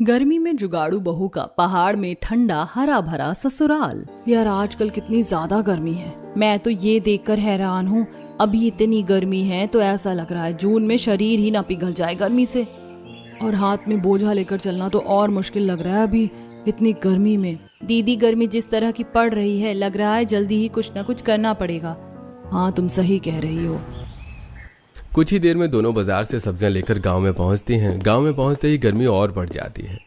गर्मी में जुगाड़ू बहू का पहाड़ में ठंडा हरा भरा ससुराल। यार आजकल कितनी ज्यादा गर्मी है, मैं तो ये देखकर हैरान हूँ। अभी इतनी गर्मी है तो ऐसा लग रहा है जून में शरीर ही ना पिघल जाए गर्मी से। और हाथ में बोझा लेकर चलना तो और मुश्किल लग रहा है अभी इतनी गर्मी में। दीदी गर्मी जिस तरह की पड़ रही है लग रहा है जल्दी ही कुछ ना कुछ करना पड़ेगा। हाँ तुम सही कह रही हो। कुछ ही देर में दोनों बाजार से सब्जियां लेकर गांव में पहुंचती हैं। गांव में पहुंचते ही गर्मी और बढ़ जाती है।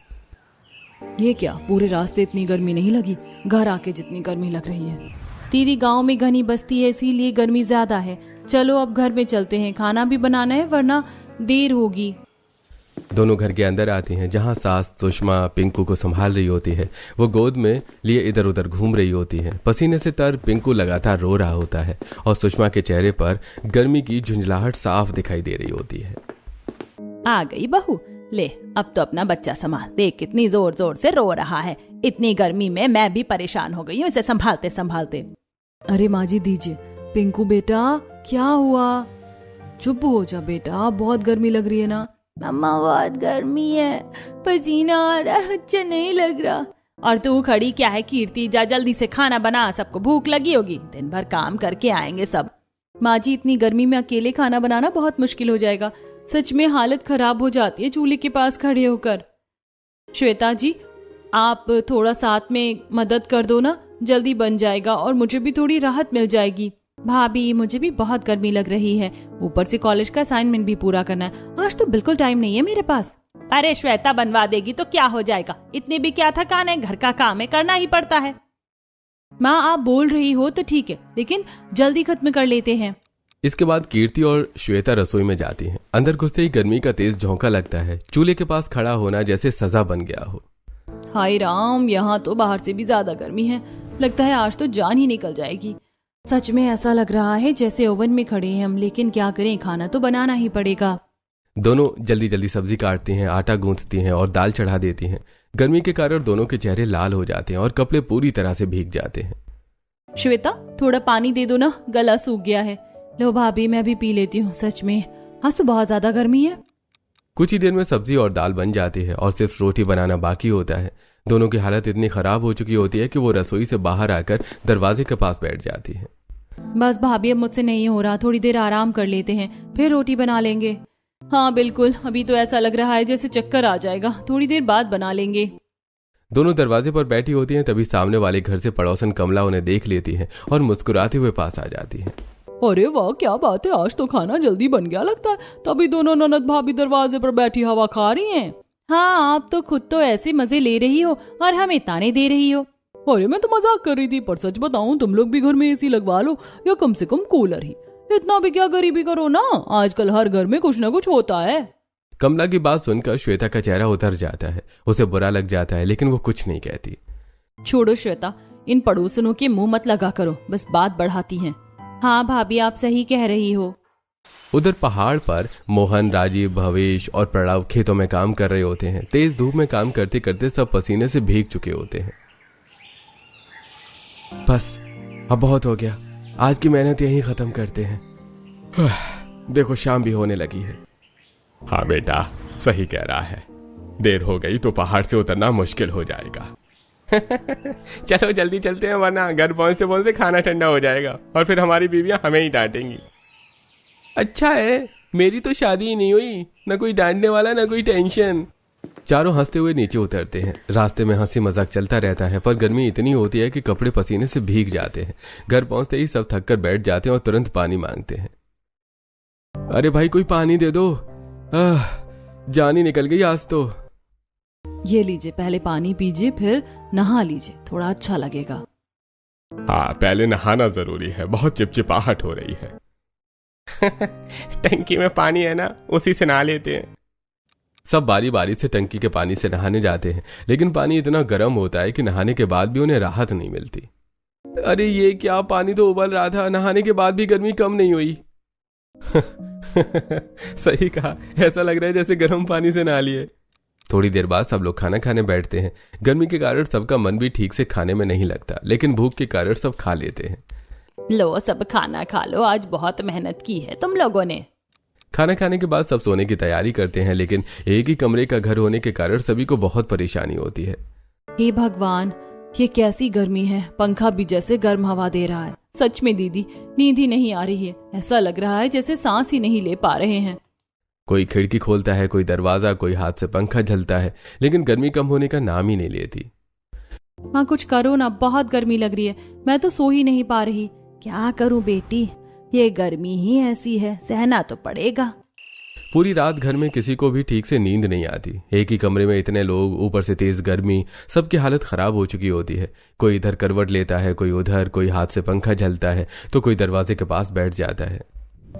ये क्या, पूरे रास्ते इतनी गर्मी नहीं लगी, घर आके जितनी गर्मी लग रही है। दीदी गांव में घनी बस्ती है इसीलिए गर्मी ज्यादा है। चलो अब घर में चलते हैं, खाना भी बनाना है वरना देर होगी। दोनों घर के अंदर आती हैं जहां सास सुषमा पिंकू को संभाल रही होती है। वो गोद में लिए इधर उधर घूम रही होती है। पसीने से तर पिंकू लगातार रो रहा होता है और सुषमा के चेहरे पर गर्मी की झुंझलाहट साफ दिखाई दे रही होती है। आ गई बहू, ले अब तो अपना बच्चा संभाल। देख कितनी जोर जोर से रो रहा है। इतनी गर्मी में मैं भी परेशान हो गई हूँ इसे संभालते संभालते। अरे माँ जी दीजिए। पिंकू बेटा क्या हुआ? चुप हो जा बेटा, बहुत गर्मी लग रही है ना। मम्मा बहुत गर्मी है, पसीना आ रहा है, अच्छा नहीं लग रहा। और तू खड़ी क्या है कीर्ति, जा जल्दी से खाना बना, सबको भूख लगी होगी, दिन भर काम करके आएंगे सब। माँ जी इतनी गर्मी में अकेले खाना बनाना बहुत मुश्किल हो जाएगा। सच में हालत खराब हो जाती है चूल्हे के पास खड़े होकर। श्वेता जी आप थोड़ा साथ में मदद कर दो ना, जल्दी बन जाएगा और मुझे भी थोड़ी राहत मिल जाएगी। भाभी मुझे भी बहुत गर्मी लग रही है, ऊपर से कॉलेज का असाइनमेंट भी पूरा करना है। आज तो बिल्कुल टाइम नहीं है मेरे पास। अरे श्वेता बनवा देगी तो क्या हो जाएगा, इतनी भी क्या थकान है, घर का काम है करना ही पड़ता है। माँ आप बोल रही हो तो ठीक है, लेकिन जल्दी खत्म कर लेते हैं। इसके बाद कीर्ति और श्वेता रसोई में जाती हैं। अंदर घुसते ही गर्मी का तेज झोंका लगता है। चूल्हे के पास खड़ा होना जैसे सजा बन गया हो। हाय राम, यहाँ तो बाहर से भी ज्यादा गर्मी है। लगता है आज तो जान ही निकल जाएगी। सच में ऐसा लग रहा है जैसे ओवन में खड़े हैं हम, लेकिन क्या करें, खाना तो बनाना ही पड़ेगा। दोनों जल्दी जल्दी सब्जी काटती हैं, आटा गूंथती हैं और दाल चढ़ा देती हैं। गर्मी के कारण दोनों के चेहरे लाल हो जाते हैं और कपड़े पूरी तरह से भीग जाते हैं। श्वेता थोड़ा पानी दे दो ना, गला सूख गया है। लो भाभी मैं भी पी लेती हूँ। सच में आज तो बहुत ज्यादा गर्मी है। कुछ ही देर में सब्जी और दाल बन जाती है और सिर्फ रोटी बनाना बाकी होता है। दोनों की हालत इतनी खराब हो चुकी होती है कि वो रसोई से बाहर आकर दरवाजे के पास बैठ जाती है। बस भाभी अब मुझसे नहीं हो रहा, थोड़ी देर आराम कर लेते हैं फिर रोटी बना लेंगे। हाँ बिल्कुल, अभी तो ऐसा लग रहा है जैसे चक्कर आ जाएगा, थोड़ी देर बाद बना लेंगे। दोनों दरवाजे पर बैठी होती हैं तभी सामने वाले घर से पड़ोसन कमला उन्हें देख लेती है और मुस्कुराते हुए पास आ जाती है। अरे वाह क्या बात है, आज तो खाना जल्दी बन गया लगता है। तभी दोनों ननद भाभी दरवाजे पर बैठी हवा खा रही हैं। हाँ आप तो खुद तो ऐसे मजे ले रही हो और हमें ताने दे रही हो। अरे मैं तो मजाक कर रही थी, पर सच बताऊं तुम लोग भी घर में एसी लगवा लो या कम से कम कूलर ही। इतना भी क्या गरीबी करो ना, आजकल हर घर में कुछ ना कुछ होता है। कमला की बात सुनकर श्वेता का चेहरा उतर जाता है। उसे बुरा लग जाता है लेकिन वो कुछ नहीं कहती। छोड़ो श्वेता, इन पड़ोसनों के मुंह मत लगा करो, बस बात बढ़ाती हैं। हाँ भाभी आप सही कह रही हो। उधर पहाड़ पर मोहन, राजीव, भवेश और प्रणव खेतों में काम कर रहे होते हैं। तेज धूप में काम करते करते सब पसीने से भीग चुके होते हैं। बस अब बहुत हो गया, आज की मेहनत यहीं खत्म करते हैं। देखो शाम भी होने लगी है। हाँ बेटा सही कह रहा है, देर हो गई तो पहाड़ से उतरना मुश्किल हो जाएगा। चलो जल्दी चलते हैं वरना घर पहुंचते पहुंचते खाना ठंडा हो जाएगा और फिर हमारी बीवियां हमें ही डांटेंगी। अच्छा है मेरी तो शादी ही नहीं हुई, न कोई डांटने वाला न कोई टेंशन। चारों हंसते हुए नीचे उतरते हैं। रास्ते में हंसी मजाक चलता रहता है पर गर्मी इतनी होती है कि कपड़े पसीने से भीग जाते हैं। घर पहुंचते ही सब थक कर बैठ जाते हैं और तुरंत पानी मांगते हैं। अरे भाई कोई पानी दे दो, जान ही निकल गई आज तो। ये लीजिए पहले पानी पीजिए फिर नहा लीजिए, थोड़ा अच्छा लगेगा। हाँ पहले नहाना जरूरी है, बहुत चिपचिपाहट हो रही है। टंकी में पानी है ना, उसी से नहा लेते हैं। सब बारी बारी से टंकी के पानी से नहाने जाते हैं लेकिन पानी इतना गर्म होता है कि नहाने के बाद भी उन्हें राहत नहीं मिलती। अरे ये क्या, पानी तो उबल रहा था, नहाने के बाद भी गर्मी कम नहीं हुई। सही कहा, ऐसा लग रहा है जैसे गर्म पानी से नहा लिए। थोड़ी देर बाद सब लोग खाना खाने बैठते हैं। गर्मी के कारण सबका मन भी ठीक से खाने में नहीं लगता, लेकिन भूख के कारण सब खा लेते हैं। लो सब खाना खा लो, आज बहुत मेहनत की है तुम लोगों ने। खाना खाने के बाद सब सोने की तैयारी करते हैं, लेकिन एक ही कमरे का घर होने के कारण सभी को बहुत परेशानी होती है। हे भगवान, ये कैसी गर्मी है। पंखा भी जैसे गर्म हवा दे रहा है। सच में दीदी, नींद ही नहीं आ रही है। ऐसा लग रहा है जैसे सांस ही नहीं ले पा रहे हैं। कोई खिड़की खोलता है, कोई दरवाजा, कोई हाथ से पंखा झलता है, लेकिन गर्मी कम होने का नाम ही नहीं लेती। माँ कुछ करो ना, बहुत गर्मी लग रही है। मैं तो सो ही नहीं पा रही। क्या करूं बेटी, ये गर्मी ही ऐसी है, सहना तो पड़ेगा। पूरी रात घर में किसी को भी ठीक से नींद नहीं आती। एक ही कमरे में इतने लोग, ऊपर से तेज गर्मी, सबकी हालत खराब हो चुकी होती है। कोई इधर करवट लेता है, कोई उधर, कोई हाथ से पंखा झलता है तो कोई दरवाजे के पास बैठ जाता है।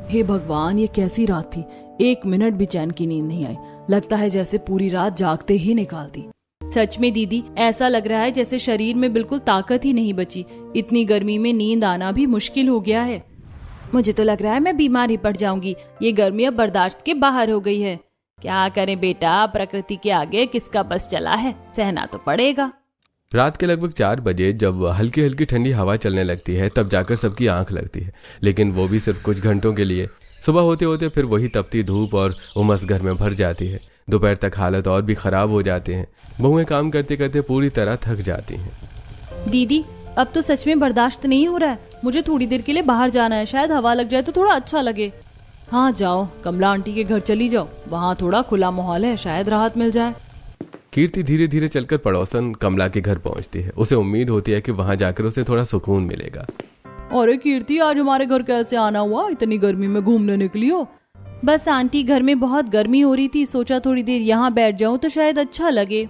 हे भगवान, ये कैसी रात थी। 1 मिनट भी चैन की नींद नहीं आई। लगता है जैसे पूरी रात जागते ही निकाल दी। सच में दीदी, ऐसा लग रहा है जैसे शरीर में बिल्कुल ताकत ही नहीं बची। इतनी गर्मी में नींद आना भी मुश्किल हो गया है। मुझे तो लग रहा है मैं बीमार ही पड़ जाऊंगी। ये गर्मी अब बर्दाश्त के बाहर हो गई है। क्या करें बेटा, प्रकृति के आगे किसका बस चला है, सहना तो पड़ेगा। रात के लगभग 4 बजे जब हल्की हल्की ठंडी हवा चलने लगती है तब जाकर सबकी आंख लगती है, लेकिन वो भी सिर्फ कुछ घंटों के लिए। सुबह होते होते फिर वही तपती धूप और उमस घर में भर जाती है। दोपहर तक हालत और भी खराब हो जाते हैं। बहुएं काम करते करते पूरी तरह थक जाती हैं। दीदी, अब तो सच में बर्दाश्त नहीं हो रहा है। मुझे थोड़ी देर के लिए बाहर जाना है, शायद हवा लग जाए तो थोड़ा अच्छा लगे। हाँ जाओ, कमला आंटी के घर चली जाओ, वहाँ थोड़ा खुला माहौल है, शायद राहत मिल जाए। कीर्ति धीरे धीरे चलकर पड़ोसन कमला के घर पहुंचती है। उसे उम्मीद होती है कि वहां जाकर उसे थोड़ा सुकून मिलेगा। अरे कीर्ति, आज हमारे घर कैसे आना हुआ? इतनी गर्मी में घूमने निकली हो? बस आंटी, घर में बहुत गर्मी हो रही थी, सोचा थोड़ी देर यहाँ बैठ जाऊं तो शायद अच्छा लगे।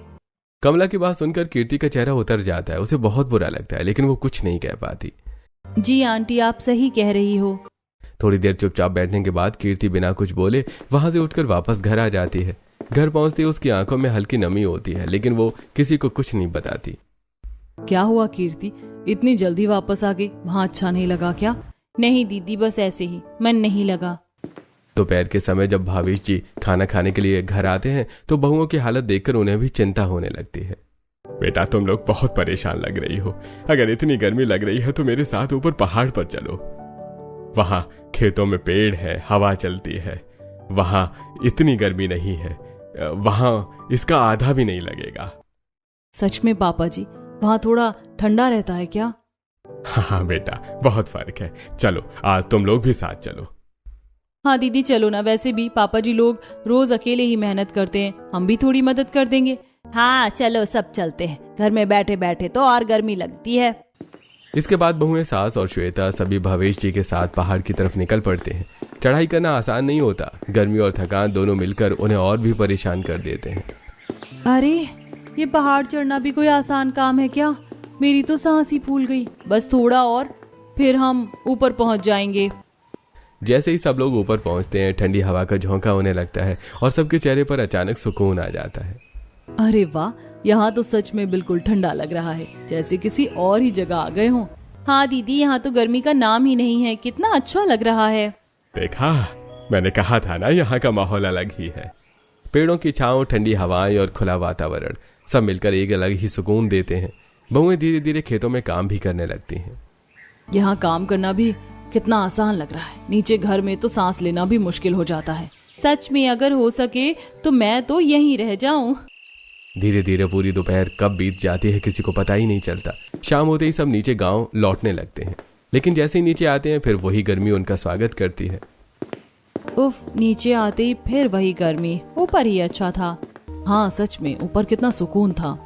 कमला की बात सुनकर कीर्ति का चेहरा उतर जाता है। उसे बहुत बुरा लगता है, लेकिन वो कुछ नहीं कह पाती। जी आंटी, आप सही कह रही हो। थोड़ी देर चुपचाप बैठने के बाद कीर्ति बिना कुछ बोले वहां से उठकर वापस घर आ जाती है। घर पहुंचते उसकी आंखों में हल्की नमी होती है, लेकिन वो किसी को कुछ नहीं बताती। क्या हुआ कीर्ति, इतनी जल्दी वापस आ गई? वहाँ अच्छा नहीं लगा क्या? नहीं दीदी, बस ऐसे ही, मन नहीं लगा। दोपहर के समय जब भावेश जी खाना खाने के लिए घर आते हैं तो बहुओं की हालत देखकर उन्हें भी चिंता होने लगती है। बेटा, तुम लोग बहुत परेशान लग रही हो। अगर इतनी गर्मी लग रही है तो मेरे साथ ऊपर पहाड़ पर चलो। वहां खेतों में पेड़ है, हवा चलती है। वहां इतनी गर्मी नहीं है, वहां इसका आधा भी नहीं लगेगा। सच में पापा जी, वहाँ थोड़ा ठंडा रहता है क्या? हाँ बेटा, बहुत फर्क है। चलो, आज तुम लोग भी साथ चलो। हाँ दीदी, चलो ना। वैसे भी पापा जी लोग रोज अकेले ही मेहनत करते हैं, हम भी थोड़ी मदद कर देंगे। हाँ चलो, सब चलते हैं। घर में बैठे बैठे तो और गर्मी लगती है। इसके बाद बहुएं सास और श्वेता सभी भावेश जी के साथ पहाड़ की तरफ निकल पड़ते हैं। चढ़ाई करना आसान नहीं होता। गर्मी और थकान दोनों मिलकर उन्हें और भी परेशान कर देते हैं। अरे, ये पहाड़ चढ़ना भी कोई आसान काम है क्या? मेरी तो सांस ही फूल गई। बस थोड़ा और, फिर हम ऊपर पहुंच जाएंगे। जैसे ही सब लोग ऊपर पहुंचते हैं, ठंडी हवा का झोंका होने लगता है और सबके चेहरे पर अचानक सुकून आ जाता है। अरे वाह, यहाँ तो सच में बिल्कुल ठंडा लग रहा है, जैसे किसी और ही जगह आ गए हों। हाँ दीदी, यहाँ तो गर्मी का नाम ही नहीं है। कितना अच्छा लग रहा है। देखा, मैंने कहा था ना, यहाँ का माहौल अलग ही है। पेड़ों की छांव, ठंडी हवाएं और खुला वातावरण सब मिलकर एक अलग ही सुकून देते हैं। बहुएं धीरे धीरे खेतों में काम भी करने लगती हैं। यहाँ काम करना भी कितना आसान लग रहा है। नीचे घर में तो सांस लेना भी मुश्किल हो जाता है। सच में अगर हो सके तो मैं तो यहीं रह जाऊं। धीरे धीरे पूरी दोपहर कब बीत जाती है किसी को पता ही नहीं चलता। शाम होते ही सब नीचे गांव लौटने लगते हैं, लेकिन जैसे ही नीचे आते हैं फिर वही गर्मी उनका स्वागत करती है। उफ, नीचे आते ही फिर वही गर्मी। ऊपर ही अच्छा था। हाँ सच में, ऊपर कितना सुकून था।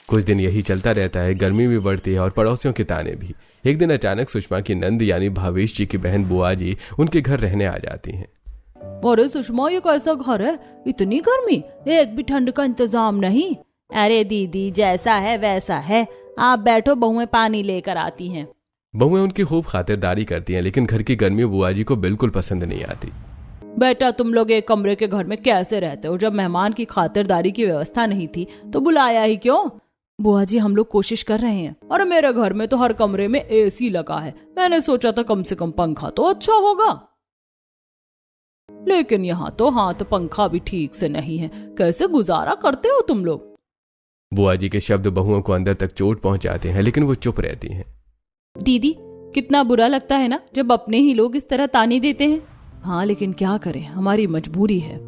कुछ दिन यही चलता रहता है। गर्मी भी बढ़ती है और पड़ोसियों के ताने भी। एक दिन अचानक सुषमा की नंद यानी भावेश जी की बहन बुआ जी उनके घर रहने आ जाती हैं। अरे सुषमा, ये कैसा घर है? इतनी गर्मी, एक भी ठंड का इंतजाम नहीं। अरे दीदी, जैसा है वैसा है। आप बैठो, बहुएं पानी लेकर आती हैं। बहुएं उनकी खूब खातिरदारी करती हैं, लेकिन घर की गर्मी बुआ जी को बिल्कुल पसंद नहीं आती। बेटा, तुम लोग एक कमरे के घर में कैसे रहते हो? जब मेहमान की खातिरदारी की व्यवस्था नहीं थी तो बुलाया ही क्यों? बुआ जी, हम लोग कोशिश कर रहे हैं। और मेरे घर में तो हर कमरे में एसी लगा है। मैंने सोचा था कम से कम पंखा तो अच्छा होगा, लेकिन यहाँ तो हाथ पंखा भी ठीक से नहीं है। कैसे गुजारा करते हो तुम लोग? बुआ जी के शब्द बहुओं को अंदर तक चोट पहुंचाते हैं, लेकिन वो चुप रहती हैं। दीदी, कितना बुरा लगता है ना जब अपने ही लोग इस तरह ताने देते हैं। हाँ लेकिन क्या करें, हमारी मजबूरी है।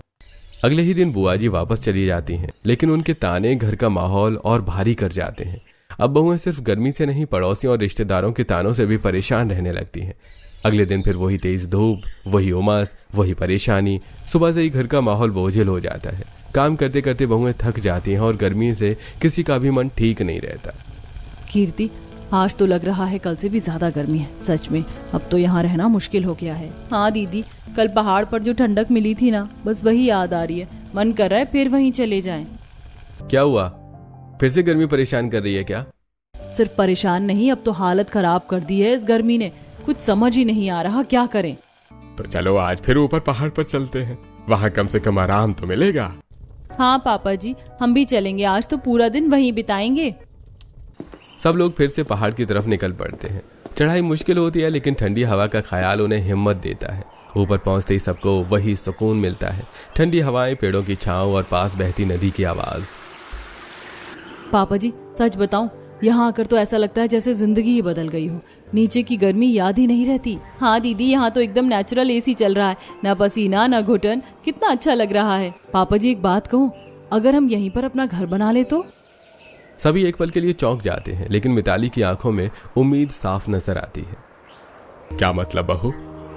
अगले ही दिन बुआ जी वापस चली जाती हैं, लेकिन उनके ताने घर का माहौल और भारी कर जाते हैं। अब बहुएं सिर्फ गर्मी से नहीं, पड़ोसियों और रिश्तेदारों के तानों से भी परेशान रहने लगती हैं। अगले दिन फिर वही तेज धूप, वही उमस, वही परेशानी। सुबह से ही घर का माहौल बोझिल हो जाता है। काम करते करते बहुएं थक जाती हैं और गर्मी से किसी का भी मन ठीक नहीं रहता। कीर्ति, आज तो लग रहा है कल से भी ज्यादा गर्मी है। सच में अब तो यहाँ रहना मुश्किल हो गया है। हाँ दीदी, कल पहाड़ पर जो ठंडक मिली थी ना, बस वही याद आ रही है। मन कर रहा है फिर वहीं चले जाएं। क्या हुआ, फिर से गर्मी परेशान कर रही है क्या? सिर्फ परेशान नहीं, अब तो हालत खराब कर दी है इस गर्मी ने। कुछ समझ ही नहीं आ रहा क्या करें। तो चलो आज फिर ऊपर पहाड़ पर चलते हैं, वहाँ कम से कम आराम तो मिलेगा। हाँ पापा जी, हम भी चलेंगे। आज तो पूरा दिन वहीं बिताएंगे। सब लोग फिर से पहाड़ की तरफ निकल पड़ते हैं। चढ़ाई मुश्किल होती है, लेकिन ठंडी हवा का ख्याल उन्हें हिम्मत देता है। ऊपर पहुंचते ही सबको वही सुकून मिलता है, ठंडी हवाएं, पेड़ों की छांव और पास बहती नदी की आवाज। पापा जी सच बताऊं, यहाँ आकर तो ऐसा लगता है जैसे जिंदगी ही बदल गई हो। नीचे की गर्मी याद ही नहीं रहती। हाँ दीदी, यहाँ तो एकदम नेचुरल एसी चल रहा है, ना पसीना ना घुटन। कितना अच्छा लग रहा है। पापा जी एक बात कहूँ, अगर हम यहीं पर अपना घर बना ले तो? सभी एक पल के लिए चौंक जाते हैं, लेकिन मिताली की आंखों में उम्मीद साफ नजर आती है। क्या मतलब बहू,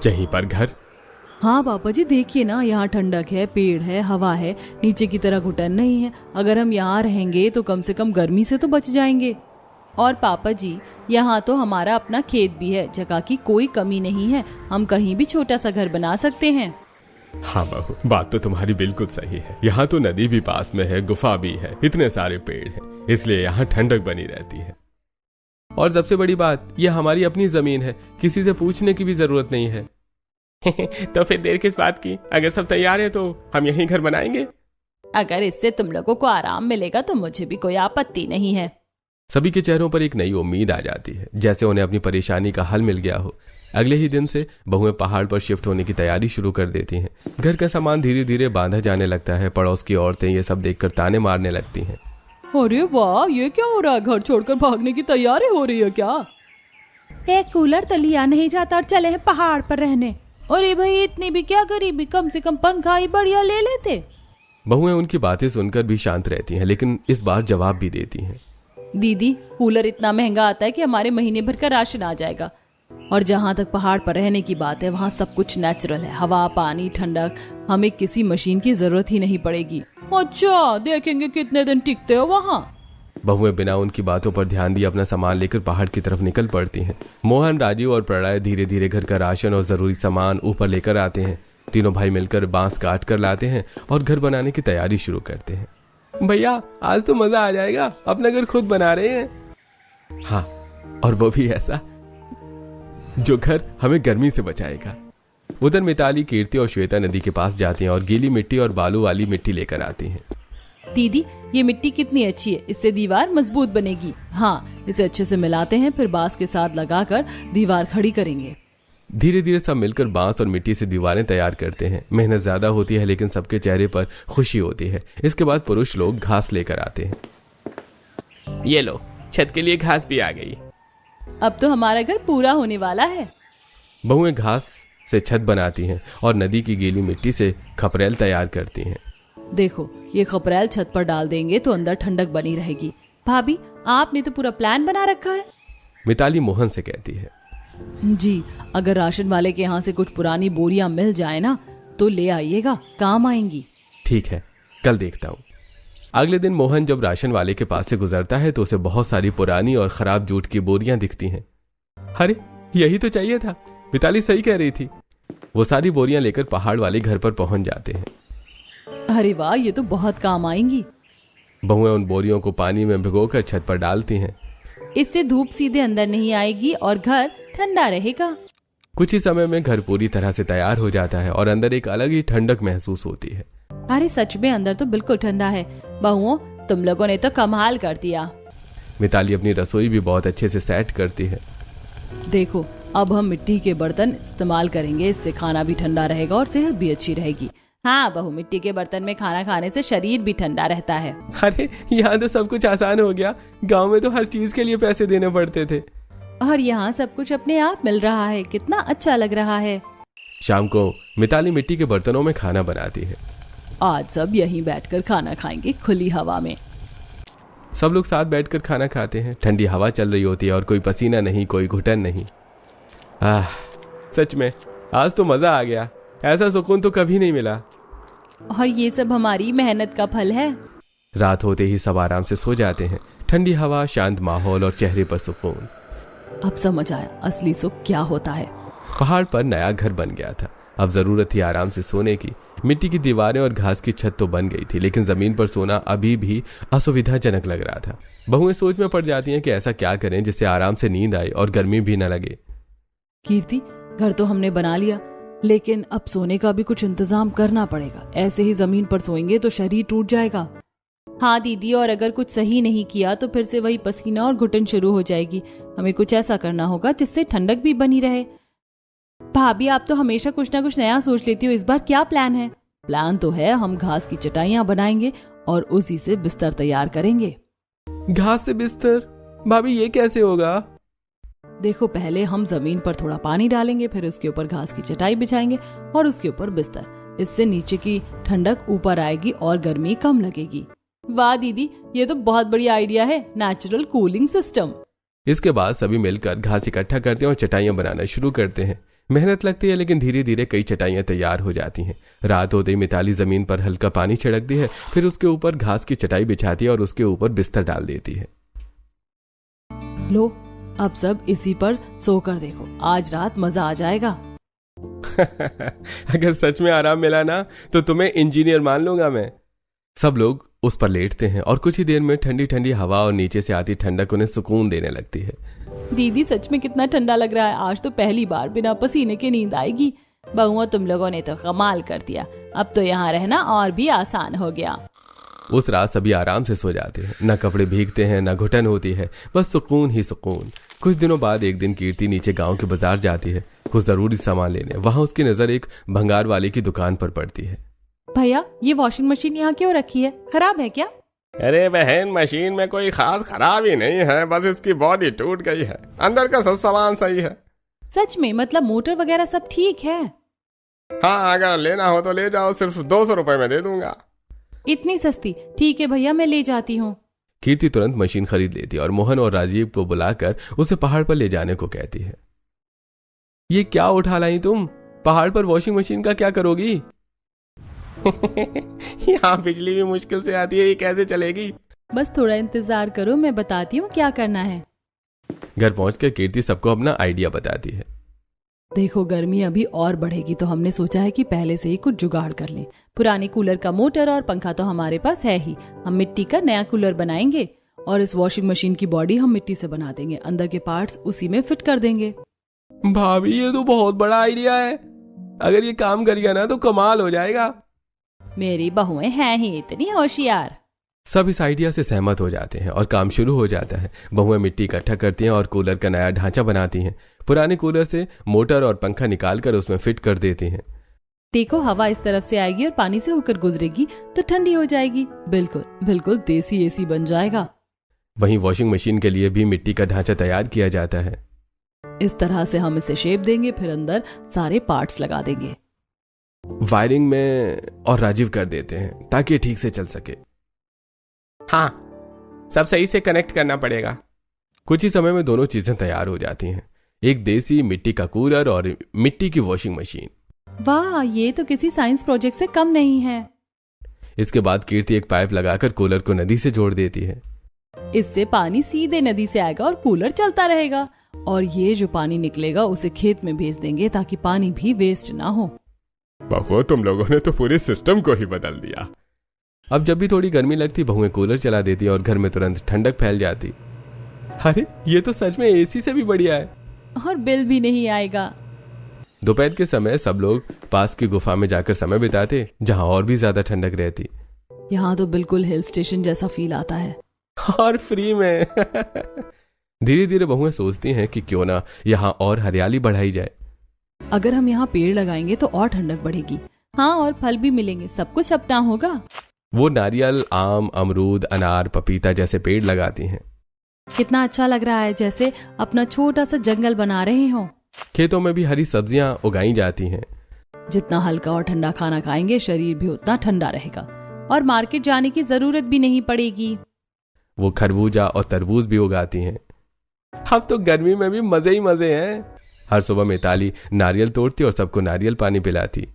यहीं पर घर? हाँ पापा जी, देखिए ना, यहाँ ठंडक है, पेड़ है, हवा है, नीचे की तरह घुटन नहीं है। अगर हम यहाँ रहेंगे तो कम से कम गर्मी से तो बच जाएंगे। और पापा जी, यहाँ तो हमारा अपना खेत भी है, जगह की कोई कमी नहीं है। हम कहीं भी छोटा सा घर बना सकते हैं। हाँ बहू, बात तो तुम्हारी बिल्कुल सही है। यहाँ तो नदी भी पास में है, गुफा भी है, इतने सारे पेड़ हैं, इसलिए यहाँ ठंडक बनी रहती है। और सबसे बड़ी बात, यह हमारी अपनी जमीन है, किसी से पूछने की भी जरूरत नहीं है। तो फिर देर किस बात की, अगर सब तैयार है तो हम यहीं घर बनाएंगे। अगर इससे तुम लोगों को आराम मिलेगा तो मुझे भी कोई आपत्ति नहीं है। सभी के चेहरों पर एक नई उम्मीद आ जाती है, जैसे उन्हें अपनी परेशानी का हल मिल गया हो। अगले ही दिन से बहुएं पहाड़ पर शिफ्ट होने की तैयारी शुरू कर देती हैं। घर का सामान धीरे धीरे बांधा जाने लगता है। पड़ोस की औरतें ये सब देखकर ताने मारने लगती हैं। अरे वाह, ये क्या हो रहा है? घर छोड़कर भागने की तैयारी हो रही है क्या? एक कूलर तो लिया नहीं जाता और चले हैं पहाड़ पर रहने। अरे भाई, इतनी भी क्या गरीबी, कम से कम पंखा ही बढ़िया ले लेते। बहुएं उनकी बातें सुनकर भी शांत रहती हैं, लेकिन इस बार जवाब भी देती हैं। दीदी, कूलर इतना महंगा आता है कि हमारे महीने भर का राशन आ जाएगा। और जहाँ तक पहाड़ पर रहने की बात है, वहाँ सब कुछ नेचुरल है, हवा, पानी, ठंडक। हमें किसी मशीन की जरूरत ही नहीं पड़ेगी। अच्छा, देखेंगे कितने दिन टिकते हो वहाँ। बहुएं बिना उनकी बातों पर ध्यान दिए अपना सामान लेकर पहाड़ की तरफ निकल पड़ती हैं। मोहन, राजीव और प्रलय धीरे धीरे घर का राशन और जरूरी सामान ऊपर लेकर आते हैं। तीनों भाई मिलकर बांस काट कर लाते हैं और घर बनाने की तैयारी शुरू करते हैं। भैया, आज तो मजा आ जाएगा, अपना घर खुद बना रहे हैं। हाँ, और वो भी ऐसा जो घर हमें गर्मी से बचाएगा। उधर मिताली, कीर्ति और श्वेता नदी के पास जाती हैं और गीली मिट्टी और बालू वाली मिट्टी लेकर आती हैं। दीदी, ये मिट्टी कितनी अच्छी है, इससे दीवार मजबूत बनेगी। हाँ, इसे अच्छे से मिलाते हैं, फिर बांस के साथ लगाकर दीवार खड़ी करेंगे। धीरे धीरे सब मिलकर बांस और मिट्टी से दीवारें तैयार करते हैं। मेहनत ज्यादा होती है, लेकिन सबके चेहरे पर खुशी होती है। इसके बाद पुरुष लोग घास लेकर आते हैं। ये लो, छत के लिए घास भी आ गई। अब तो हमारा घर पूरा होने वाला है। बहुएं घास से छत बनाती हैं और नदी की गीली मिट्टी से खपरेल तैयार करती हैं। देखो, ये खपरेल छत पर डाल देंगे तो अंदर ठंडक बनी रहेगी। भाभी, आपने तो पूरा प्लान बना रखा है। मिताली मोहन से कहती है। जी, अगर राशन वाले के यहाँ से कुछ पुरानी बोरियां मिल जाए ना, तो ले आइएगा, काम आएंगी। ठीक है, कल देखता हूँ। अगले दिन मोहन जब राशन वाले के पास से गुजरता है तो उसे बहुत सारी पुरानी और खराब जूट की बोरियां दिखती हैं। अरे, यही तो चाहिए था, मिताली सही कह रही थी। वो सारी बोरियां लेकर पहाड़ वाले घर पर पहुंच जाते हैं। अरे वाह, ये तो बहुत काम आएंगी। बहुएं उन बोरियों को पानी में भिगोकर छत पर डालती हैं। इससे धूप सीधे अंदर नहीं आएगी और घर ठंडा रहेगा। कुछ ही समय में घर पूरी तरह से तैयार हो जाता है और अंदर एक अलग ही ठंडक महसूस होती है। अरे सच में, अंदर तो बिल्कुल ठंडा है। बहुओं, तुम लोगों ने तो कमाल कर दिया। मिताली अपनी रसोई भी बहुत अच्छे से सेट करती है। देखो, अब हम मिट्टी के बर्तन इस्तेमाल करेंगे, इससे खाना भी ठंडा रहेगा और सेहत भी अच्छी रहेगी। हाँ बहू, मिट्टी के बर्तन में खाना खाने से शरीर भी ठंडा रहता है। अरे, यहाँ तो सब कुछ आसान हो गया। गांव में तो हर चीज के लिए पैसे देने पड़ते थे, और यहाँ सब कुछ अपने आप मिल रहा है। कितना अच्छा लग रहा है। शाम को मिताली मिट्टी के बर्तनों में खाना बनाती है। आज सब यहीं बैठकर खाना खाएंगे खुली हवा में। सब लोग साथ बैठकर खाना खाते हैं। ठंडी हवा चल रही होती है और कोई पसीना नहीं, कोई घुटन नहीं। सच में आज तो मजा आ गया। ऐसा सुकून तो कभी नहीं मिला। और ये सब हमारी मेहनत का फल है। रात होते ही सब आराम से सो जाते हैं। ठंडी हवा, शांत माहौल और चेहरे पर सुकून। अब समझ आया असली सुख क्या होता है। पहाड़ पर नया घर बन गया था। अब जरूरत थी आराम से सोने की। मिट्टी की दीवारें और घास की छत तो बन गई थी, लेकिन जमीन पर सोना अभी भी असुविधाजनक लग रहा था। बहुएं सोच में पड़ जाती हैं कि ऐसा क्या करें जिससे आराम से नींद आए और गर्मी भी न लगे। कीर्ति, घर तो हमने बना लिया, लेकिन अब सोने का भी कुछ इंतजाम करना पड़ेगा। ऐसे ही जमीन पर सोएंगे तो शरीर टूट जाएगा। हाँ दीदी, और अगर कुछ सही नहीं किया तो फिर से वही पसीना और घुटन शुरू हो जाएगी। हमें कुछ ऐसा करना होगा जिससे ठंडक भी बनी रहे। भाभी, आप तो हमेशा कुछ ना कुछ नया सोच लेती हो। इस बार क्या प्लान है? प्लान तो है, हम घास की चटाइयाँ बनाएंगे और उसी से बिस्तर तैयार करेंगे। घास से बिस्तर? भाभी ये कैसे होगा? देखो, पहले हम जमीन पर थोड़ा पानी डालेंगे, फिर उसके ऊपर घास की चटाई बिछाएंगे और उसके ऊपर बिस्तर। इससे नीचे की ठंडक ऊपर आएगी और गर्मी कम लगेगी। वाह दीदी, ये तो बहुत बढ़िया आइडिया है, नेचुरल कूलिंग सिस्टम। इसके बाद सभी मिलकर घास इकट्ठा करते हैं और चटाइयाँ बनाना शुरू करते हैं। मेहनत लगती है, लेकिन धीरे धीरे कई चटाइयाँ तैयार हो जाती हैं। रात होते ही मिताली जमीन पर हल्का पानी छिड़कती है, फिर उसके ऊपर घास की चटाई बिछाती है और उसके ऊपर बिस्तर डाल देती है। लो, अब सब इसी पर सोकर देखो, आज रात मजा आ जाएगा। अगर सच में आराम मिला ना तो तुम्हें इंजीनियर मान लूंगा मैं। सब लोग उस पर लेटते हैं और कुछ ही देर में ठंडी ठंडी हवा और नीचे से आती ठंडक उन्हें सुकून देने लगती है। दीदी, सच में कितना ठंडा लग रहा है। आज तो पहली बार बिना पसीने के नींद आएगी। बहुआ, तुम लोगों ने तो कमाल कर दिया। अब तो यहाँ रहना और भी आसान हो गया। उस रात सभी आराम से सो जाते हैं। न कपड़े भीगते हैं, न घुटन होती है, बस सुकून ही सुकून। कुछ दिनों बाद एक दिन कीर्ति नीचे गांव के बाजार जाती है कुछ जरूरी सामान लेने। वहां उसकी नजर एक भंगार वाले की दुकान पर पड़ती है। भैया, ये वॉशिंग मशीन यहाँ क्यों रखी है? खराब है क्या? अरे बहन, मशीन में कोई खास खराबी नहीं है, बस इसकी बॉडी टूट गई है। अंदर का सब सामान सही है। सच में? मतलब मोटर वगैरह सब ठीक है? हाँ, अगर लेना हो तो ले जाओ, सिर्फ 200 रुपए में दे दूंगा। इतनी सस्ती? ठीक है भैया, मैं ले जाती हूँ। कीर्ति तुरंत मशीन खरीद लेती है और मोहन और राजीव को बुलाकर उसे पहाड़ पर ले जाने को कहती है। ये क्या उठा लाई तुम? पहाड़ पर वॉशिंग मशीन का क्या करोगी? यहाँ बिजली भी मुश्किल से आती है, ये कैसे चलेगी? बस थोड़ा इंतजार करो, मैं बताती हूँ क्या करना है। घर पहुंचकर कीर्ति सबको अपना आइडिया बताती है। देखो, गर्मी अभी और बढ़ेगी तो हमने सोचा है कि पहले से ही कुछ जुगाड़ कर लें। पुराने कूलर का मोटर और पंखा तो हमारे पास है ही। हम मिट्टी का नया कूलर बनाएंगे और इस वॉशिंग मशीन की बॉडी हम मिट्टी से बना देंगे। अंदर के पार्ट्स उसी में फिट कर देंगे। भाभी, ये तो बहुत बड़ा आइडिया है। अगर ये काम कर गया ना तो कमाल हो जाएगा। मेरी बहुएं हैं ही इतनी होशियार। सब इस आइडिया से सहमत हो जाते हैं और काम शुरू हो जाता है। बहुएं मिट्टी इकट्ठा करती हैं और कूलर का नया ढांचा बनाती हैं। पुराने कूलर से मोटर और पंखा निकालकर उसमें फिट कर देती हैं। देखो, हवा इस तरफ से आएगी और पानी से होकर गुजरेगी तो ठंडी हो जाएगी। बिल्कुल बिल्कुल देसी एसी बन जाएगा। वहीं वॉशिंग मशीन के लिए भी मिट्टी का ढांचा तैयार किया जाता है। इस तरह से हम इसे शेप देंगे, फिर अंदर सारे पार्ट्स लगा देंगे। वायरिंग में और राजीव कर देते हैं ताकि ठीक से चल सके। हाँ, सब सही से कनेक्ट करना पड़ेगा। कुछ ही समय में दोनों चीजें तैयार हो जाती हैं, एक देसी मिट्टी का कूलर और मिट्टी की वॉशिंग मशीन। वाह, ये तो किसी साइंस प्रोजेक्ट से कम नहीं है। इसके बाद कीर्ति एक पाइप लगाकर कूलर को नदी से जोड़ देती है। इससे पानी सीधे नदी से आएगा और कूलर चलता रहेगा। और ये जो पानी निकलेगा उसे खेत में भेज देंगे ताकि पानी भी वेस्ट ना हो। बहू, तुम लोगों ने तो पूरे सिस्टम को ही बदल दिया। अब जब भी थोड़ी गर्मी लगती, बहुएं कूलर चला देती और घर में तुरंत ठंडक फैल जाती। अरे, ये तो सच में एसी से भी बढ़िया है। और बिल भी नहीं आएगा। दोपहर के समय सब लोग पास की गुफा में जाकर समय बिताते, जहां और भी ज्यादा ठंडक रहती। यहाँ तो बिल्कुल हिल स्टेशन जैसा फील आता है। और फ्री में। धीरे धीरे बहुएं सोचती हैं कि क्यों ना यहाँ और हरियाली बढ़ाई जाए। अगर हम यहाँ पेड़ लगाएंगे तो और ठंडक बढ़ेगी। हाँ, और फल भी मिलेंगे, सब कुछ अपना होगा। वो नारियल, आम, अमरूद, अनार, पपीता जैसे पेड़ लगाती हैं। कितना अच्छा लग रहा है, जैसे अपना छोटा सा जंगल बना रहे हो। खेतों में भी हरी सब्जियां उगाई जाती हैं। जितना हल्का और ठंडा खाना खाएंगे शरीर भी उतना ठंडा रहेगा और मार्केट जाने की जरूरत भी नहीं पड़ेगी। वो खरबूजा और तरबूज भी उगाती हैं। अब तो गर्मी में भी मजे ही मजे हैं। हर सुबह मिताली नारियल तोड़ती और सबको नारियल पानी पिलाती।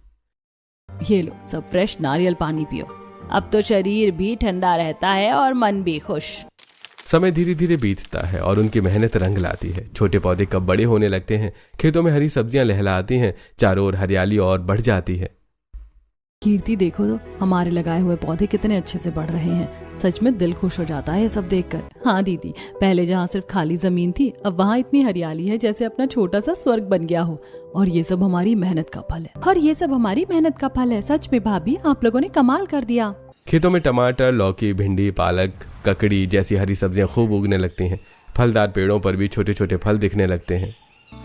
ये लो सब फ्रेश नारियल पानी पियो, अब तो शरीर भी ठंडा रहता है और मन भी खुश। समय धीरे धीरे बीतता है और उनकी मेहनत रंग लाती है। छोटे पौधे कब बड़े होने लगते हैं, खेतों में हरी सब्जियां लहलाती हैं, चारों ओर हरियाली और बढ़ जाती है। कीर्ति देखो तो हमारे लगाए हुए पौधे कितने अच्छे से बढ़ रहे हैं, सच में दिल खुश हो जाता है ये सब देखकर। हाँ दीदी, पहले जहाँ सिर्फ खाली जमीन थी अब वहाँ इतनी हरियाली है जैसे अपना छोटा सा स्वर्ग बन गया हो। और ये सब हमारी मेहनत का फल है। सच में भाभी आप लोगों ने कमाल कर दिया। खेतों में टमाटर, लौकी, भिंडी, पालक, ककड़ी जैसी हरी सब्जियां खूब उगने लगती हैं। फलदार पेड़ों पर भी छोटे छोटे फल दिखने लगते हैं।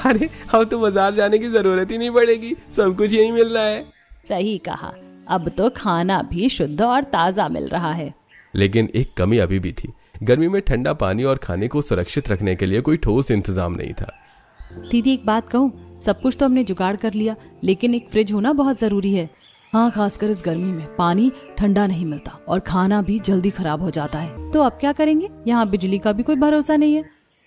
अरे अब तो बाजार जाने की जरूरत ही नहीं पड़ेगी, सब कुछ यहीं मिल रहा है। सही कहा, अब तो खाना भी शुद्ध और ताजा मिल रहा है। लेकिन एक कमी अभी भी थी। गर्मी में ठंडा पानी और खाने को सुरक्षित रखने के लिए कोई ठोस इंतजाम नहीं था। दीदी एक बात कहूँ, सब कुछ तो हमने जुगाड़ कर लिया लेकिन एक फ्रिज होना बहुत जरूरी है। हाँ, खासकर इस गर्मी में पानी ठंडा नहीं मिलता और खाना भी जल्दी खराब हो जाता है। तो अब क्या करेंगे, यहाँ बिजली का भी कोई भरोसा नहीं है।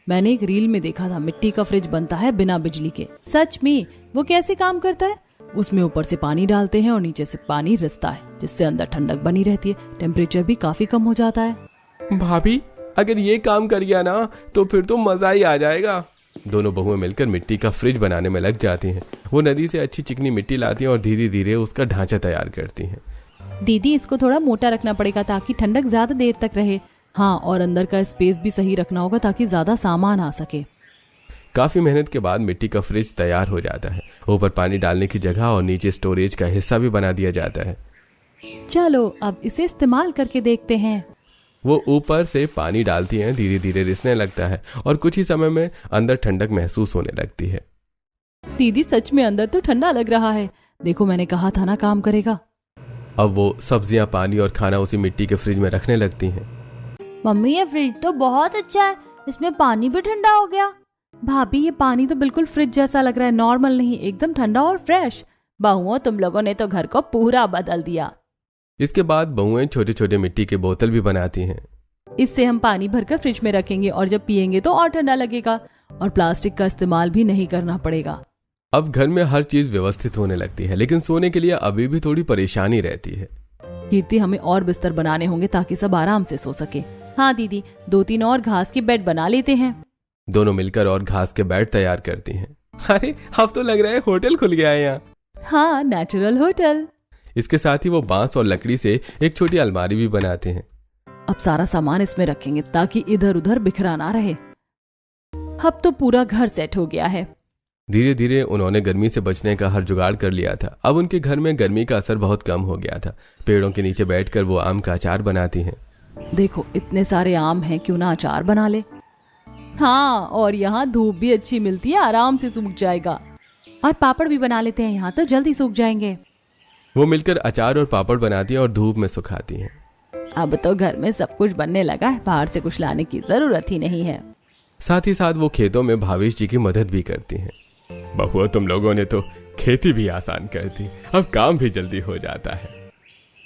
मैंने एक रील में देखा था मिट्टी का फ्रिज बनता है बिना बिजली के। सच में वो कैसे काम करता है? उसमें ऊपर से पानी डालते हैं और नीचे से पानी रिसता है जिससे अंदर ठंडक बनी रहती है, टेम्परेचर भी काफी कम हो जाता है। भाभी अगर ये काम कर गया ना तो फिर तो मजा ही आ जाएगा। दोनों बहुएं मिलकर मिट्टी का फ्रिज बनाने में लग जाती हैं। वो नदी से अच्छी चिकनी मिट्टी लाती हैं और धीरे धीरे उसका ढांचा तैयार करती हैं। दीदी इसको थोड़ा मोटा रखना पड़ेगा ताकि ठंडक ज्यादा देर तक रहे। हाँ, और अंदर का स्पेस भी सही रखना होगा ताकि ज्यादा सामान आ सके। काफी मेहनत के बाद मिट्टी का फ्रिज तैयार हो जाता है। ऊपर पानी डालने की जगह और नीचे स्टोरेज का हिस्सा भी बना दिया जाता है। चलो अब इसे इस्तेमाल करके देखते हैं। वो ऊपर से पानी डालती हैं, धीरे धीरे रिसने लगता है और कुछ ही समय में अंदर ठंडक महसूस होने लगती है। दीदी सच में अंदर तो ठंडा लग रहा है, देखो मैंने कहा था ना काम करेगा। अब वो सब्जियां, पानी और खाना उसी मिट्टी के फ्रिज में रखने लगती हैं। मम्मी ये फ्रिज तो बहुत अच्छा है, इसमें पानी भी ठंडा हो गया। भाभी ये पानी तो बिल्कुल फ्रिज जैसा लग रहा है, नॉर्मल नहीं, एकदम ठंडा और फ्रेश। बहुओं तुम लोगों ने तो घर को पूरा बदल दिया। इसके बाद बहुएं छोटे छोटे मिट्टी के बोतल भी बनाती हैं। इससे हम पानी भरकर फ्रिज में रखेंगे और जब पिएंगे तो और ठंडा लगेगा और प्लास्टिक का इस्तेमाल भी नहीं करना पड़ेगा। अब घर में हर चीज व्यवस्थित होने लगती है, लेकिन सोने के लिए अभी भी थोड़ी परेशानी रहती है। कीर्ति, हमें और बिस्तर बनाने होंगे ताकि सब आराम से सो सके। हाँ दीदी, 2-3 और घास के बेड बना लेते हैं। दोनों मिलकर और घास के बेड तैयार करती हैं। अरे अब तो लग रहा है होटल खुल गया है यहाँ। हाँ, नेचुरल होटल। इसके साथ ही वो बांस और लकड़ी से एक छोटी अलमारी भी बनाते हैं। अब सारा सामान इसमें रखेंगे ताकि इधर उधर बिखरा ना रहे। अब तो पूरा घर सेट हो गया है। धीरे धीरे उन्होंने गर्मी से बचने का हर जुगाड़ कर लिया था। अब उनके घर में गर्मी का असर बहुत कम हो गया था। पेड़ों के नीचे बैठकर वो आम का अचार बनाती हैं। देखो इतने सारे आम हैं, क्यों ना अचार बना ले। हाँ, और यहाँ धूप भी अच्छी मिलती है, आराम से सूख जाएगा। और पापड़ भी बना लेते हैं, यहाँ तो जल्दी सूख जाएंगे। वो मिलकर अचार और पापड़ बनाती हैं और धूप में सुखाती हैं। अब तो घर में सब कुछ बनने लगा है, बाहर से कुछ लाने की जरूरत ही नहीं है। साथ ही साथ वो खेतों में भावेश जी की मदद भी करती हैं। बहुआ तुम लोगों ने तो खेती भी आसान कर दी, अब काम भी जल्दी हो जाता है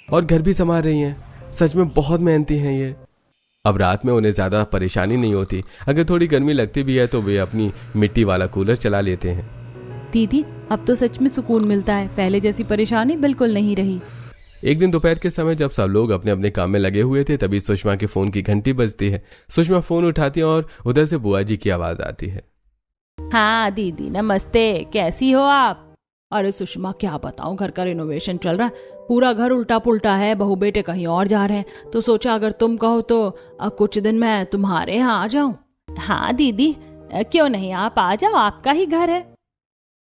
और घर भी संभाल रही हैं। सच में बहुत मेहनती हैं ये। अब रात में उन्हें ज्यादा परेशानी नहीं होती। अगर थोड़ी गर्मी लगती भी है तो वे अपनी मिट्टी वाला कूलर चला लेते हैं। दीदी अब तो सच में सुकून मिलता है, पहले जैसी परेशानी बिल्कुल नहीं रही। एक दिन दोपहर के समय जब सब लोग अपने अपने काम में लगे हुए थे, तभी सुषमा के फोन की घंटी बजती है। सुषमा फोन उठाती है और उधर से बुआ जी की आवाज आती है। हाँ दीदी नमस्ते, कैसी हो आप? अरे सुषमा क्या बताऊं, घर का रिनोवेशन चल रहा है, पूरा घर उल्टा पुल्टा है, बहू बेटे कहीं और जा रहे हैं, तो सोचा अगर तुम कहो तो अब कुछ दिन मैं तुम्हारे यहाँ आ जाऊं। हाँ दीदी क्यों नहीं, आप आ जाओ, आपका ही घर है।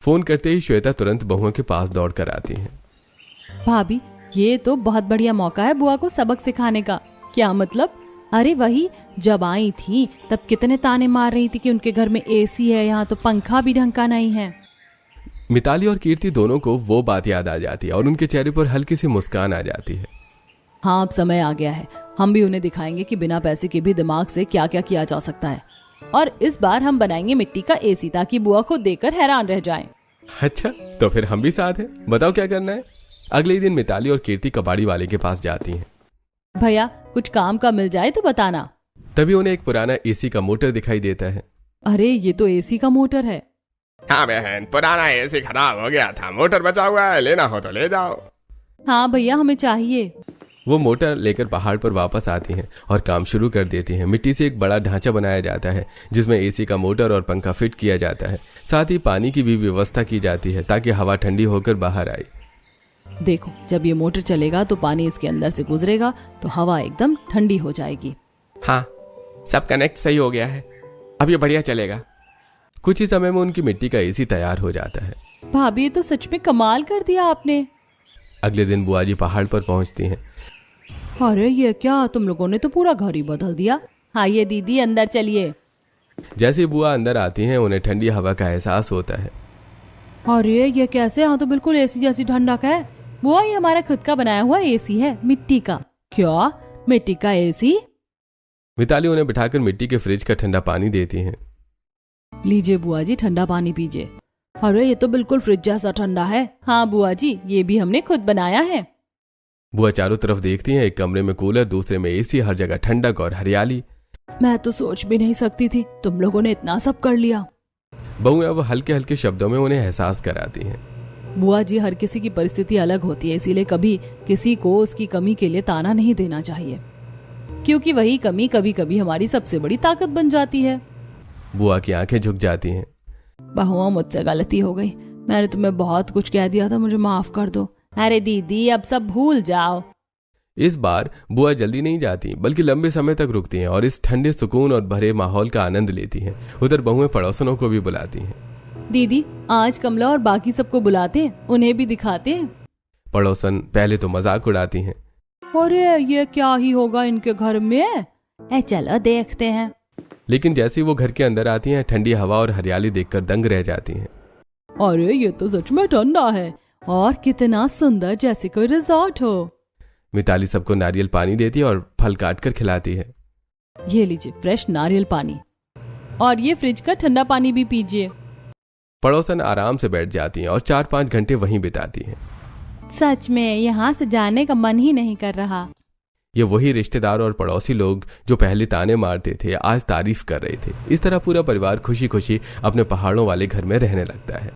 फोन करते ही श्वेता तुरंत बहुओं के पास दौड़ कर आती है। भाभी ये तो बहुत बढ़िया मौका है बुआ को सबक सिखाने का। क्या मतलब? अरे वही जब आई थी तब कितने ताने मार रही थी कि उनके घर में एसी है, यहाँ तो पंखा भी ढंग का नहीं है। मिताली और कीर्ति दोनों को वो बात याद आ जाती है और उनके चेहरे पर हल्की सी मुस्कान आ जाती है। हाँ अब समय आ गया है, हम भी उन्हें दिखाएंगे कि बिना पैसे के भी दिमाग से क्या क्या किया जा सकता है। और इस बार हम बनाएंगे मिट्टी का एसी ताकि बुआ को देखकर हैरान रह जाएं। अच्छा तो फिर हम भी साथ हैं, बताओ क्या करना है। अगले दिन मिताली और कीर्ति कबाड़ी वाले के पास जाती हैं। भैया कुछ काम का मिल जाए तो बताना। तभी उन्हें एक पुराना एसी का मोटर दिखाई देता है। अरे ये तो एसी का मोटर है। हाँ बहन, पुराना एसी खराब हो गया था, मोटर बचा हुआ है, लेना हो तो ले जाओ। हाँ भैया हमें चाहिए। वो मोटर लेकर पहाड़ पर वापस आती हैं और काम शुरू कर देती हैं। मिट्टी से एक बड़ा ढांचा बनाया जाता है जिसमें एसी का मोटर और पंखा फिट किया जाता है। साथ ही पानी की भी व्यवस्था की जाती है ताकि हवा ठंडी होकर बाहर आए। देखो जब ये मोटर चलेगा तो पानी इसके अंदर से गुजरेगा तो हवा एकदम ठंडी हो जाएगी। हाँ, सब कनेक्ट सही हो गया है, अब ये बढ़िया चलेगा। कुछ ही समय में उनकी मिट्टी का एसी तैयार हो जाता है। भाभी ये तो सच में कमाल कर दिया आपने। अगले दिन बुआ जी पहाड़ पर पहुंचती हैं। अरे ये क्या, तुम लोगों ने तो पूरा घर ही बदल दिया। हाँ ये दीदी अंदर चलिए। जैसे बुआ अंदर आती हैं उन्हें ठंडी हवा का एहसास होता है। अरे ये कैसे, यहाँ तो बिल्कुल एसी जैसी ठंडक है। वो ये हमारा खुद का बनाया हुआ एसी है, मिट्टी का। क्या, मिट्टी का एसी? मिताली उन्हें बिठाकर मिट्टी के फ्रिज का ठंडा पानी देती हैं। लीजिए बुआ जी ठंडा पानी पीजिए। अरे ये तो बिल्कुल फ्रिज जैसा ठंडा है। हाँ बुआ जी ये भी हमने खुद बनाया है। बुआ चारों तरफ देखती हैं, एक कमरे में कूलर, दूसरे में एसी, हर जगह ठंडक और हरियाली। मैं तो सोच भी नहीं सकती थी तुम लोगों ने इतना सब कर लिया। बहू अब हल्के हल्के शब्दों में उन्हें एहसास कराती हैं। बुआ जी हर किसी की परिस्थिति अलग होती है, इसीलिए कभी किसी को उसकी कमी के लिए ताना नहीं देना चाहिए, क्योंकि वही कमी कभी कभी हमारी सबसे बड़ी ताकत बन जाती है। बुआ की आंखें झुक जाती हैं। बहुआ मुझसे गलती हो गई, मैंने तुम्हें बहुत कुछ कह दिया था, मुझे माफ कर दो। अरे दीदी अब सब भूल जाओ। इस बार बुआ जल्दी नहीं जाती बल्कि लंबे समय तक रुकती हैं और इस ठंडे सुकून और भरे माहौल का आनंद लेती हैं। उधर बहुएं पड़ोसनों को भी बुलाती हैं। दीदी आज कमला और बाकी सबको बुलाते हैं, उन्हें भी दिखाते हैं। पड़ोसन पहले तो मजाक उड़ाती हैं। अरे ये क्या ही होगा इनके घर में, चलो देखते हैं। लेकिन जैसे ही वो घर के अंदर आती हैं ठंडी हवा और हरियाली देखकर दंग रह जाती हैं। अरे ये तो सच में ठंडा है और कितना सुंदर, जैसे कोई रिजॉर्ट हो। मिताली सबको नारियल पानी देती है और फल काट कर खिलाती है। ये लीजिए फ्रेश नारियल पानी, और ये फ्रिज का ठंडा पानी भी पीजिए। पड़ोसन आराम से बैठ जाती हैं और 4-5 घंटे वहीं बिताती हैं। सच में यहाँ से जाने का मन ही नहीं कर रहा। ये वही रिश्तेदार और पड़ोसी लोग जो पहले ताने मारते थे आज तारीफ कर रहे थे। इस तरह पूरा परिवार खुशी खुशी अपने पहाड़ों वाले घर में रहने लगता है।